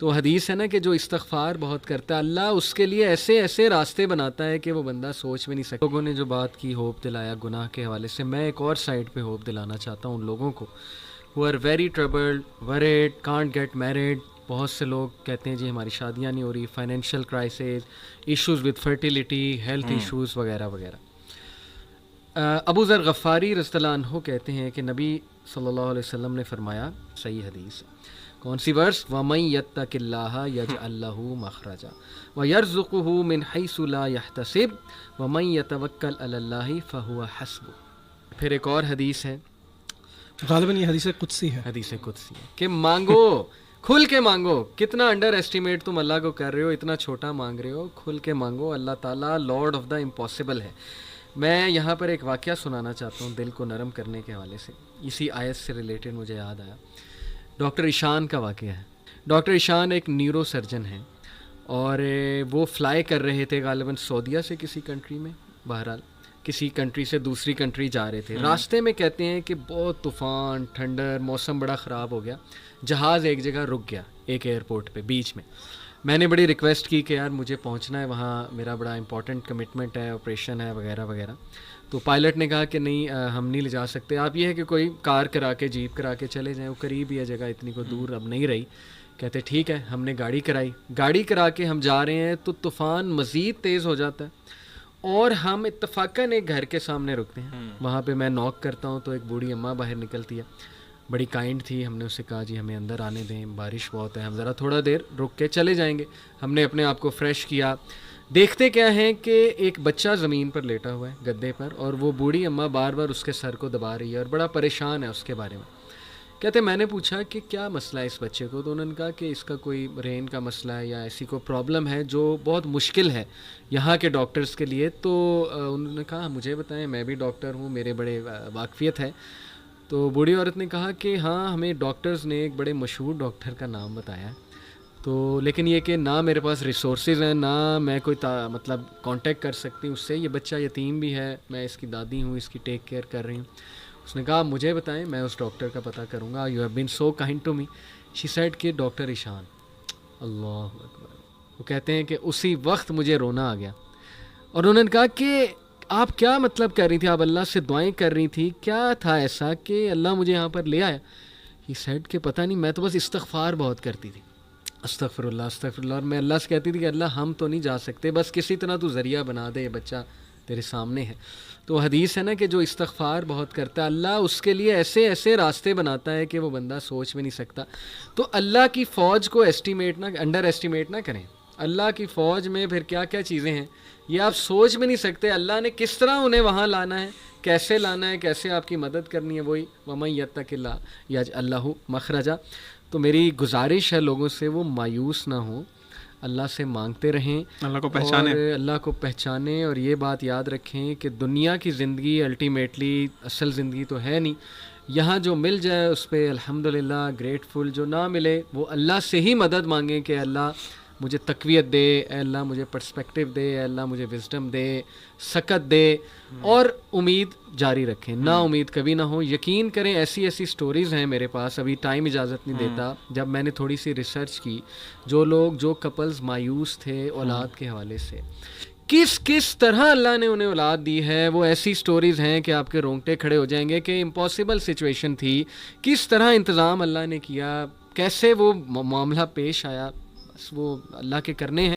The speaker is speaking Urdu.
تو حدیث ہے نا کہ جو استغفار بہت کرتا ہے اللہ اس کے لیے ایسے ایسے راستے بناتا ہے کہ وہ بندہ سوچ بھی نہیں سکتا. لوگوں نے جو بات کی ہوپ دلایا گناہ کے حوالے سے، میں ایک اور سائڈ پہ ہوپ دلانا چاہتا ہوں ان لوگوں کو who are very troubled, worried, can't get married. بہت سے لوگ کہتے ہیں جی ہماری شادیاں نہیں ہو رہی، financial crisis, issues with fertility, health issues وغیرہ وغیرہ. ابو ذر غفاری رضی اللہ عنہ کہتے ہیں کہ نبی صلی اللہ علیہ وسلم نے فرمایا، صحیح حدیث، کون سی ورس؟ وَمَن يَتَّقِ اللَّهَ يَجْعَل لَّهُ مَخْرَجًا وَيَرْزُقْهُ مِنْ حَيْثُ لَا يَحْتَسِبُ وَمَن يَتَوَكَّلْ عَلَى اللَّهِ فَهُوَ حَسْبُهُ. پھر ایک اور حدیث ہے، غالباً یہ حدیث قدسی ہے. حدیث قدسی ہے کہ مانگو، کھل کے مانگو. کتنا انڈر ایسٹیمیٹ تم اللہ کو کر رہے ہو، اتنا چھوٹا مانگ رہے ہو. کھل کے مانگو، اللہ تعالیٰ لارڈ آف دا امپاسبل ہے. میں یہاں پر ایک واقعہ سنانا چاہتا ہوں دل کو نرم کرنے کے حوالے سے، اسی آیت سے ریلیٹڈ مجھے یاد آیا. ڈاکٹر ایشان کا واقعہ ہے. ڈاکٹر ایشان ایک نیورو سرجن ہیں اور وہ فلائی کر رہے تھے غالباً سعودیہ سے کسی کنٹری میں، بہرحال کسی کنٹری سے دوسری کنٹری جا رہے تھے. راستے میں کہتے ہیں کہ بہت طوفان، ٹھنڈر، موسم بڑا خراب ہو گیا. جہاز ایک جگہ رک گیا، ایک ایئرپورٹ پہ بیچ میں. میں نے بڑی ریکویسٹ کی کہ یار مجھے پہنچنا ہے وہاں، میرا بڑا امپورٹنٹ کمٹمنٹ ہے، آپریشن ہے وغیرہ وغیرہ. تو پائلٹ نے کہا کہ نہیں ہم نہیں لے جا سکتے، آپ یہ ہے کہ کوئی کار کرا کے، جیپ کرا کے چلے جائیں، وہ قریب ہی ہے جگہ، اتنی کو دور اب نہیں رہی. کہتے ٹھیک ہے. ہم نے گاڑی کرائی، گاڑی کرا کے ہم جا رہے ہیں تو طوفان مزید تیز ہو جاتا ہے اور ہم اتفاقاً ایک گھر کے سامنے رکتے ہیں. وہاں پہ میں نوک کرتا ہوں تو ایک بوڑھی اماں باہر نکلتی ہے، بڑی کائنڈ تھی. ہم نے اسے کہا جی ہمیں اندر آنے دیں، بارش بہت ہے، ہم ذرا تھوڑا دیر رک کے چلے جائیں گے. ہم نے اپنے آپ کو فریش کیا. دیکھتے کیا ہیں کہ ایک بچہ زمین پر لیٹا ہوا ہے گدے پر، اور وہ بوڑھی اماں بار بار اس کے سر کو دبا رہی ہے اور بڑا پریشان ہے اس کے بارے میں. کہتے میں نے پوچھا کہ کیا مسئلہ ہے اس بچے کو، تو انہوں نے کہا کہ اس کا کوئی برین کا مسئلہ ہے یا ایسی کوئی پرابلم ہے جو بہت مشکل ہے یہاں کے ڈاکٹرز کے لیے. تو انہوں نے کہا مجھے بتائیں، میں بھی ڈاکٹر ہوں، میرے بڑے واقفیت ہے. تو بوڑھی عورت نے کہا کہ ہاں ہمیں ڈاکٹرز نے ایک بڑے مشہور ڈاکٹر کا نام بتایا ہے، تو لیکن یہ کہ نہ میرے پاس ریسورسز ہیں، نہ میں کوئی مطلب کانٹیکٹ کر سکتی ہوں اس سے. یہ بچہ یتیم بھی ہے، میں اس کی دادی ہوں، اس کی ٹیک کیئر کر رہی ہوں. اس نے کہا مجھے بتائیں، میں اس ڈاکٹر کا پتہ کروں گا. You have been so kind to me. She said کہ ڈاکٹر ایشان. اللہ اکبر. وہ کہتے ہیں کہ اسی وقت مجھے رونا آ گیا. اور انہوں نے کہا کہ آپ کیا مطلب کر رہی تھی، آپ اللہ سے دعائیں کر رہی تھی، کیا تھا ایسا کہ اللہ مجھے یہاں پر لے آیا؟ ہی سیڈ کہ پتہ نہیں، میں تو بس استغفار بہت کرتی تھی، استغفر اللہ استغفر اللہ. اور میں اللہ سے کہتی تھی کہ اللہ ہم تو نہیں جا سکتے، بس کسی طرح تو ذریعہ بنا دے، یہ بچہ تیرے سامنے ہے. تو حدیث ہے نا کہ جو استغفار بہت کرتا ہے اللہ اس کے لیے ایسے ایسے راستے بناتا ہے کہ وہ بندہ سوچ بھی نہیں سکتا. تو اللہ کی فوج کو انڈر ایسٹیمیٹ نہ کریں. اللہ کی فوج میں پھر کیا کیا چیزیں ہیں یہ آپ سوچ بھی نہیں سکتے. اللہ نے کس طرح انہیں وہاں لانا ہے، کیسے لانا ہے، کیسے آپ کی مدد کرنی ہے. وہی وَمَن يَتَّقِ اللَّهَ يَجْعَل لَّهُ مَخْرَجًا. تو میری گزارش ہے لوگوں سے وہ مایوس نہ ہوں، اللہ سے مانگتے رہیں، اللہ کو پہچانیں، اور اللہ کو پہچانیں. اور یہ بات یاد رکھیں کہ دنیا کی زندگی الٹیمیٹلی اصل زندگی تو ہے نہیں. یہاں جو مل جائے اس پہ الحمدللہ گریٹفل، جو نہ ملے وہ اللہ سے ہی مدد مانگیں کہ اللہ مجھے تقویت دے، اے اللہ مجھے پرسپیکٹیو دے، اے اللہ مجھے وزڈم دے، سکت دے. اور امید جاری رکھیں، نا امید کبھی نہ ہو. یقین کریں ایسی ایسی سٹوریز ہیں میرے پاس، ابھی ٹائم اجازت نہیں دیتا. جب میں نے تھوڑی سی ریسرچ کی، جو کپلز مایوس تھے اولاد کے حوالے سے، کس طرح اللہ نے انہیں اولاد دی ہے، وہ ایسی سٹوریز ہیں کہ آپ کے رونگٹے کھڑے ہو جائیں گے کہ امپاسبل سچویشن تھی، کس طرح انتظام اللہ نے کیا، کیسے وہ معاملہ پیش آیا. بس وہ اللہ کے کرنے ہیں.